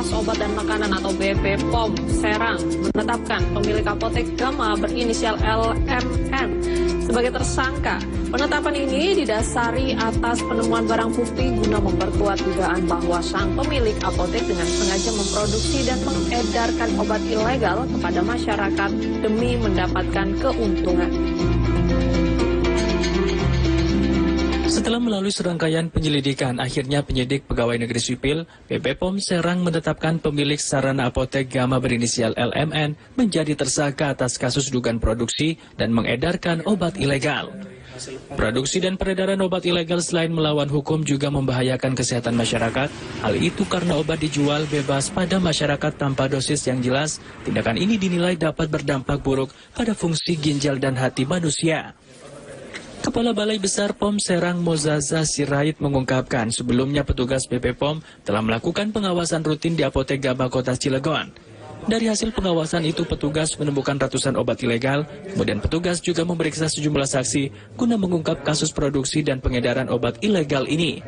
Pengawas Obat dan Makanan atau BP POM Serang menetapkan pemilik apotek Gama berinisial LMN sebagai tersangka. Penetapan ini didasari atas penemuan barang bukti guna memperkuat dugaan bahwa sang pemilik apotek dengan sengaja memproduksi dan mengedarkan obat ilegal kepada masyarakat demi mendapatkan keuntungan. Setelah melalui serangkaian penyelidikan, akhirnya penyidik Pegawai Negeri Sipil BP POM Serang menetapkan pemilik sarana apotek Gama berinisial LMN menjadi tersangka atas kasus dugaan produksi dan mengedarkan obat ilegal. Produksi dan peredaran obat ilegal selain melawan hukum juga membahayakan kesehatan masyarakat. Hal itu karena obat dijual bebas pada masyarakat tanpa dosis yang jelas. Tindakan ini dinilai dapat berdampak buruk pada fungsi ginjal dan hati manusia. Kepala Balai Besar POM Serang Mozaza Sirait mengungkapkan sebelumnya petugas BP POM telah melakukan pengawasan rutin di apotek Gama Kota Cilegon. Dari hasil pengawasan itu petugas menemukan ratusan obat ilegal, kemudian petugas juga memeriksa sejumlah saksi guna mengungkap kasus produksi dan pengedaran obat ilegal ini.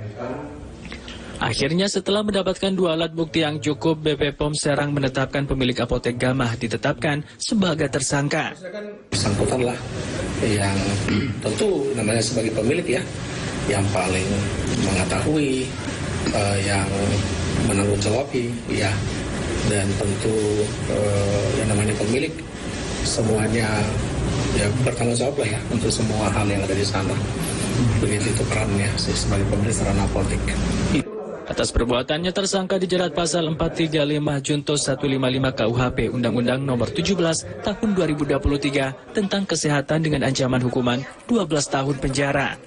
Akhirnya setelah mendapatkan 2 alat bukti yang cukup, BP POM Serang menetapkan pemilik apotek Gama ditetapkan sebagai tersangka. Bersangkutan lah yang tentu namanya sebagai pemilik ya, yang paling mengetahui, yang menanggung jawab ya, dan tentu yang namanya pemilik semuanya ya bertanggung jawab lah ya untuk semua hal yang ada di sana. Begitu itu perannya sebagai pemilik sarana apotek. Atas perbuatannya tersangka dijerat pasal 435 Junto 155 KUHP Undang-Undang Nomor 17 Tahun 2023 tentang kesehatan dengan ancaman hukuman 12 tahun penjara.